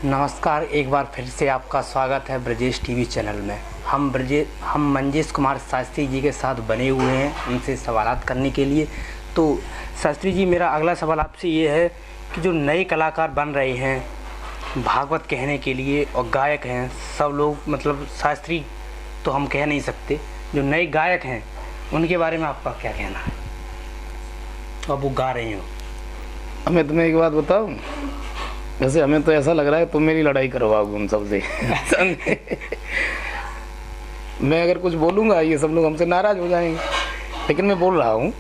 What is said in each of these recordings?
नमस्कार, एक बार फिर से आपका स्वागत है ब्रजेश टीवी चैनल में। हम मंजेश कुमार शास्त्री जी के साथ बने हुए हैं उनसे सवालात करने के लिए। तो शास्त्री जी, मेरा अगला सवाल आपसे ये है कि जो नए कलाकार बन रहे हैं भागवत कहने के लिए और गायक हैं सब लोग, मतलब शास्त्री तो हम कह नहीं सकते, जो नए गायक हैं उनके बारे में आपका क्या कहना है? तो अब वो गा रहे हो। अब मैं तुम्हें एक बात बताऊं, वैसे हमें तो ऐसा लग रहा है तुम मेरी लड़ाई करवाओगे उन सबसे। मैं अगर कुछ बोलूँगा ये सब लोग हमसे नाराज़ हो जाएंगे, लेकिन मैं बोल रहा हूँ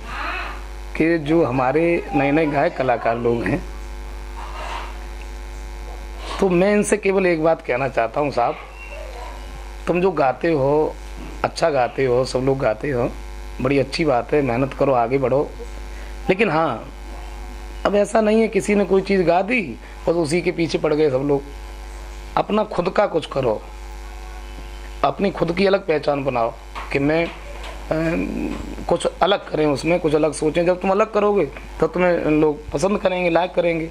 कि जो हमारे नए नए गायक कलाकार लोग हैं, तो मैं इनसे केवल एक बात कहना चाहता हूँ, साहब तुम जो गाते हो अच्छा गाते हो, सब लोग गाते हो, बड़ी अच्छी बात है, मेहनत करो, आगे बढ़ो। लेकिन हाँ, अब ऐसा नहीं है किसी ने कोई चीज़ गा दी और उसी के पीछे पड़ गए सब लोग। अपना खुद का कुछ करो, अपनी खुद की अलग पहचान बनाओ कि मैं कुछ अलग करें, उसमें कुछ अलग सोचें। जब तुम अलग करोगे तो तुम्हें लोग पसंद करेंगे, लाइक करेंगे।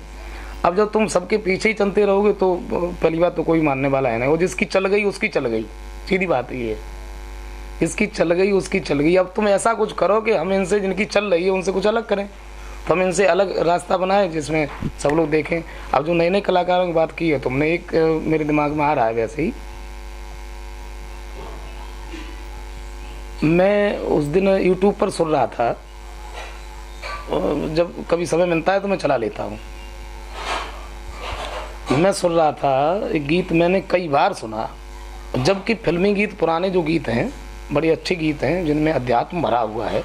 अब जब तुम सबके पीछे ही चलते रहोगे तो पहली बात तो कोई मानने वाला है नहीं। वो जिसकी चल गई उसकी चल गई, सीधी बात ये है, इसकी चल गई उसकी चल गई। अब तुम ऐसा कुछ करो कि हम इनसे, जिनकी चल रही है उनसे कुछ अलग करें, तो हम इनसे अलग रास्ता बनाए जिसमें सब लोग देखें। अब जो नए नए कलाकारों की बात की है तुमने, एक मेरे दिमाग में आ रहा है वैसे ही। मैं उस दिन YouTube पर सुन रहा था, जब कभी समय मिलता है तो मैं चला लेता हूँ। मैं सुन रहा था एक गीत, मैंने कई बार सुना, जबकि फिल्मी गीत, पुराने जो गीत हैं बड़े अच्छे गीत हैं जिनमें अध्यात्म भरा हुआ है,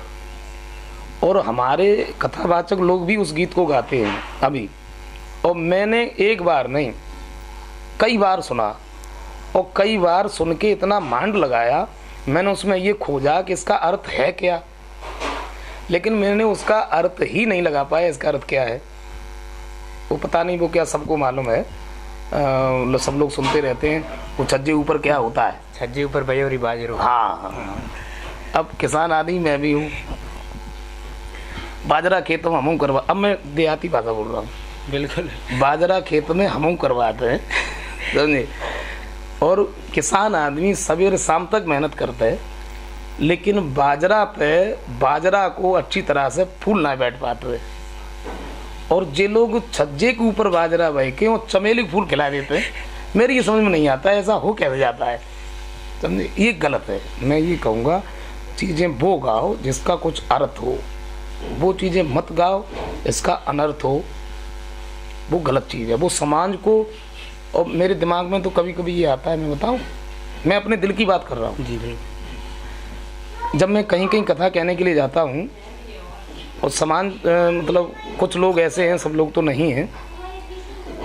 और हमारे कथावाचक लोग भी उस गीत को गाते हैं अभी। और मैंने एक बार नहीं कई बार सुना, और कई बार सुन के इतना माइंड लगाया, मैंने उसमें ये खोजा कि इसका अर्थ है क्या, लेकिन मैंने उसका अर्थ ही नहीं लगा पाया। इसका अर्थ क्या है वो पता नहीं, वो क्या सबको मालूम है, सब लोग सुनते रहते हैं वो छज्जे ऊपर क्या होता है, छज्जे ऊपर बयोरी बाजरो। हाँ, अब किसान आदमी मैं भी हूँ, बाजरा खेत में हमू करवा, अब मैं देहाती भाषा बोल रहा हूँ, बिल्कुल बाजरा खेत में हमू करवाते हैं, समझे। और किसान आदमी सवेरे शाम तक मेहनत करता है, लेकिन बाजरा को अच्छी तरह से फूल ना बैठ पाते। और जे लोग छज्जे के ऊपर बाजरा बह के और चमेली फूल खिला देते हैं, मेरी ये समझ में नहीं आता है ऐसा हो कैसे जाता है, समझे। ये गलत है। मैं ये कहूँगा चीज़ें वो गाओ जिसका कुछ अर्थ हो, वो चीज़ें मत गाओ इसका अनर्थ हो, वो गलत चीज़ है, वो समाज को। और मेरे दिमाग में तो कभी कभी ये आता है, मैं बताऊं, मैं अपने दिल की बात कर रहा हूँ। जी जी। जब मैं कहीं कहीं कथा कहने के लिए जाता हूँ और समाज मतलब कुछ लोग ऐसे हैं, सब लोग तो नहीं हैं,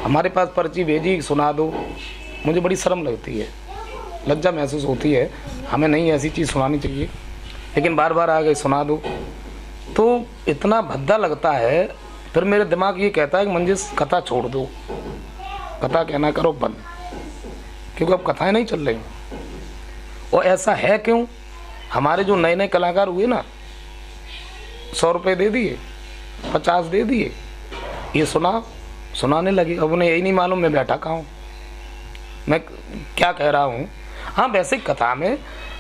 हमारे पास पर्ची भेजी सुना दो, मुझे बड़ी शर्म लगती है, लज्जा महसूस होती है, हमें नहीं ऐसी चीज़ सुनानी चाहिए, लेकिन बार बार आ गए सुना दो, तो इतना भद्दा लगता है। फिर मेरे दिमाग ये कहता है कि मंजिस कथा छोड़ दो, कथा कहना करो बंद, क्योंकि अब कथाएं नहीं चल रही। और ऐसा है क्यों? हमारे जो नए नए कलाकार हुए ना, 100 रुपये दे दिए, 50 दे दिए, ये सुनाने लगे। अब उन्हें यही नहीं मालूम मैं बैठा कहाँ हूँ, मैं क्या कह रहा हूँ। हाँ, वैसे कथा में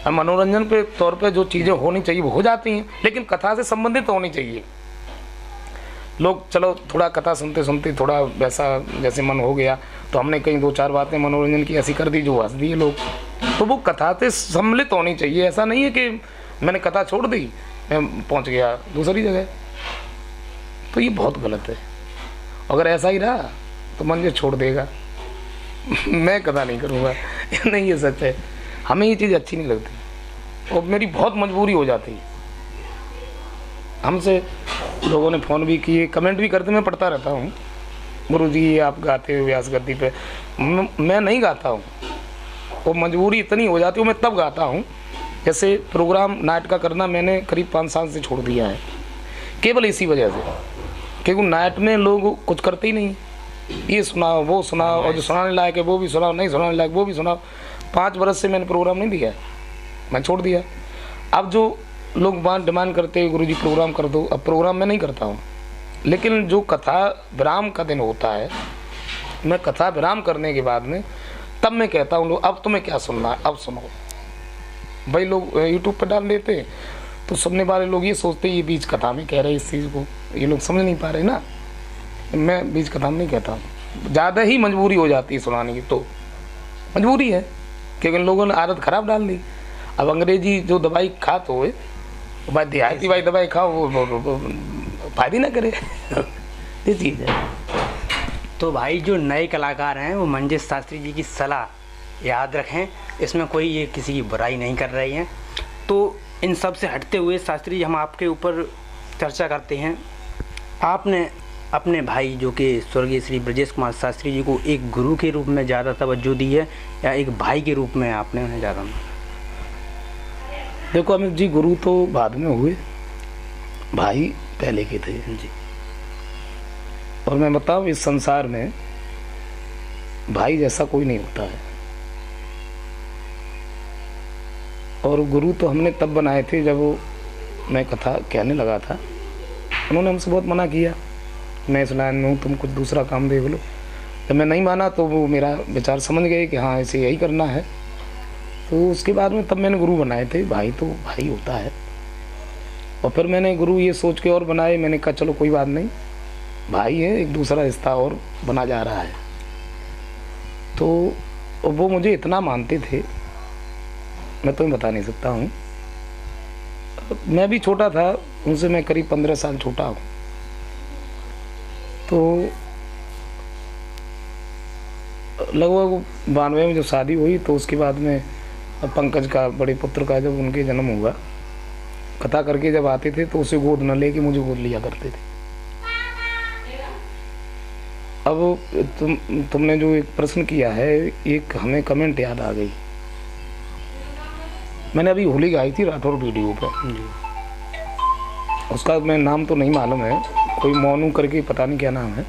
मनोरंजन पे तौर पे जो चीज़ें होनी चाहिए वो हो जाती हैं, लेकिन कथा से संबंधित होनी चाहिए। लोग चलो थोड़ा कथा सुनते सुनते थोड़ा वैसा जैसे मन हो गया, तो हमने कहीं 2-4 बातें मनोरंजन की ऐसी कर दी जो हंस दिए लोग, तो वो कथा से सम्मिलित होनी चाहिए। ऐसा नहीं है कि मैंने कथा छोड़ दी, मैं पहुंच गया दूसरी जगह, तो ये बहुत गलत है। अगर ऐसा ही रहा तो मंजिल छोड़ देगा, मैं कथा नहीं करूँगा। नहीं, ये सच है, हमें ये चीज़ अच्छी नहीं लगती और मेरी बहुत मजबूरी हो जाती है। हमसे लोगों ने फ़ोन भी किए, कमेंट भी करते, मैं पढ़ता रहता हूँ, गुरुजी आप गाते हो व्यास गद्दी पे। मैं नहीं गाता हूँ, वो मजबूरी इतनी हो जाती है, मैं तब गाता हूँ। जैसे प्रोग्राम नाइट का करना मैंने करीब 5 साल से छोड़ दिया है, केवल इसी वजह से, क्योंकि नाइट में लोग कुछ करते ही नहीं, ये सुनाओ वो सुनाओ, और जो सुनाने लायक है वो भी सुनाओ, नहीं सुनाने लायक वो भी सुनाओ। 5 बरस से मैंने प्रोग्राम नहीं दिया, मैं छोड़ दिया। अब जो लोग बात डिमांड करते हैं गुरुजी प्रोग्राम कर दो, अब प्रोग्राम मैं नहीं करता हूँ, लेकिन जो कथा विराम का दिन होता है मैं कथा विराम करने के बाद में तब मैं कहता हूँ लोग अब तुम्हें क्या सुनना है, अब सुनो। भाई लोग यूट्यूब पर डाल देते हैं तो सुनने वाले लोग ये सोचते हैं ये बीच कथा में कह रहे हैं इस चीज़ को, ये लोग समझ नहीं पा रहे ना। मैं बीच कथा में नहीं कहता हूँ, ज़्यादा ही मजबूरी हो जाती है सुनाने की, तो मजबूरी है क्योंकि लोगों ने आदत ख़राब डाल दी। अब अंग्रेजी जो दवाई खा तो भाई देहाती भाई दवाई खाओ वो फायदा ना करे ये चीज़ है। तो भाई जो नए कलाकार हैं वो मंजिश शास्त्री जी की सलाह याद रखें, इसमें कोई ये किसी की बुराई नहीं कर रही हैं। तो इन सब से हटते हुए शास्त्री जी हम आपके ऊपर चर्चा करते हैं। आपने अपने भाई जो कि स्वर्गीय श्री ब्रजेश कुमार शास्त्री जी को एक गुरु के रूप में ज़्यादा तवज्जो दी है या एक भाई के रूप में आपने उन्हें ज़्यादा? देखो अमित जी, गुरु तो बाद में हुए, भाई पहले के थे जी। और मैं बताऊं इस संसार में भाई जैसा कोई नहीं होता है। और गुरु तो हमने तब बनाए थे जब वो मैं कथा कहने लगा था, उन्होंने हमसे बहुत मना किया, मैं इस लाइन में हूँ, तुम कुछ दूसरा काम देख लो। जब मैं नहीं माना तो वो मेरा विचार समझ गए कि हाँ ऐसे यही करना है, तो उसके बाद में तब मैंने गुरु बनाए थे। भाई तो भाई होता है। और फिर मैंने गुरु ये सोच के और बनाए, मैंने कहा चलो कोई बात नहीं, भाई है, एक दूसरा रिश्ता और बना जा रहा है। तो वो मुझे इतना मानते थे मैं तुम्हें बता नहीं सकता हूँ। मैं भी छोटा था उनसे, मैं करीब 15 साल छोटा हूँ। तो लगभग 92 में जब शादी हुई तो उसके बाद में पंकज का, बड़े पुत्र का जब उनके जन्म हुआ, कथा करके जब आते थे तो उसे गोद न लेके मुझे गोद लिया करते थे। अब तुमने जो एक प्रश्न किया है, एक हमें कमेंट याद आ गई। मैंने अभी होली गाई थी राठौर वीडियो पर, उसका मैं नाम तो नहीं मालूम है, कोई मोनू करके पता नहीं क्या नाम है।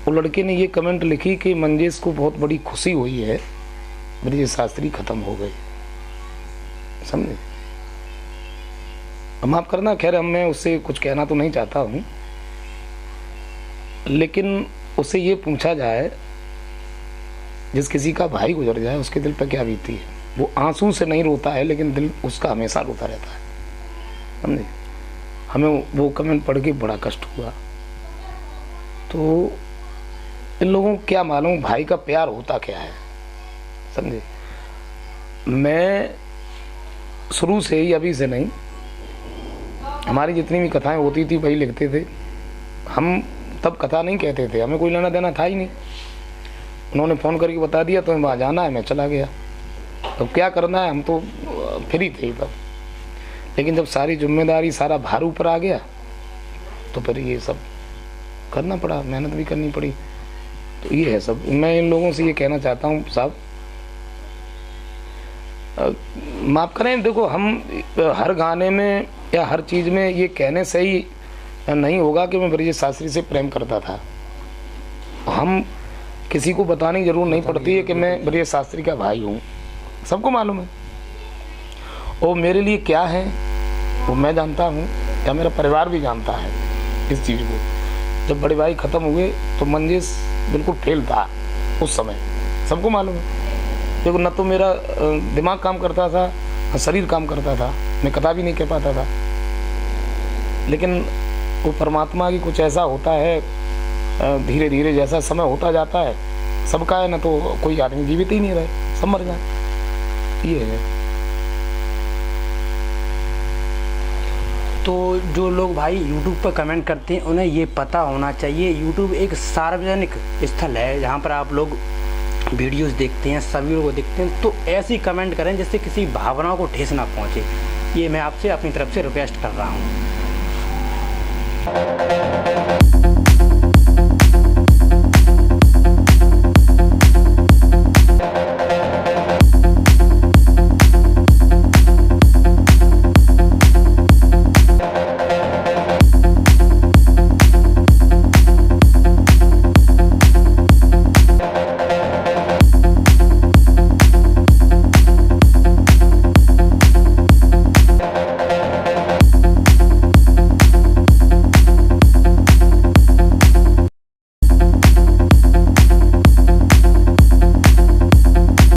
वो लड़के ने ये कमेंट लिखी कि मंजेश को बहुत बड़ी खुशी हुई है, ब्रजेश शास्त्री खत्म हो गए। समझे? माफ करना, खैर मैं उससे कुछ कहना तो नहीं चाहता हूँ, लेकिन उससे ये पूछा जाए जिस किसी का भाई गुजर जाए उसके दिल पर क्या बीती है। वो आंसू से नहीं रोता है लेकिन दिल उसका हमेशा रोता रहता है। समझे? हमें वो कमेंट पढ़ के बड़ा कष्ट हुआ। तो इन लोगों को क्या मालूम भाई का प्यार होता क्या है। समझे? मैं शुरू से ही, अभी से नहीं, हमारी जितनी भी कथाएं होती थी वही लिखते थे हम। तब कथा नहीं कहते थे, हमें कोई लेना देना था ही नहीं। उन्होंने फ़ोन करके बता दिया तुम्हें वहाँ जाना है, मैं चला गया। तब क्या करना है, हम तो फ्री थे तब। लेकिन जब सारी जिम्मेदारी, सारा भार ऊपर आ गया तो फिर ये सब करना पड़ा, मेहनत भी करनी पड़ी। तो ये है सब। मैं इन लोगों से ये कहना चाहता हूँ साहब, माफ़ करें, देखो हम हर गाने में या हर चीज़ में ये कहने से ही नहीं होगा कि मैं ब्रजेश शास्त्री से प्रेम करता था। हम किसी को बताने की जरूरत नहीं पड़ती है कि मैं ब्रजेश शास्त्री का भाई हूँ, सबको मालूम है। और मेरे लिए क्या है वो मैं जानता हूँ, या मेरा परिवार भी जानता है इस चीज़ को। जब बड़े भाई ख़त्म हुए तो मंजेश बिल्कुल फेल था उस समय, सबको मालूम है। देखो न तो मेरा दिमाग काम करता था, न शरीर काम करता था, मैं कथा भी नहीं कह पाता था। लेकिन वो परमात्मा की कुछ ऐसा होता है, धीरे धीरे जैसा समय होता जाता है सबका है, ना तो कोई आदमी जीवित ही नहीं रहे, सब मर जाए। ये है। तो जो लोग भाई YouTube पर कमेंट करते हैं उन्हें ये पता होना चाहिए YouTube एक सार्वजनिक स्थल है जहाँ पर आप लोग वीडियोस देखते हैं, सभी लोग देखते हैं। तो ऐसी कमेंट करें जिससे किसी भावना को ठेस ना पहुँचे। ये मैं आपसे अपनी तरफ से रिक्वेस्ट कर रहा हूँ।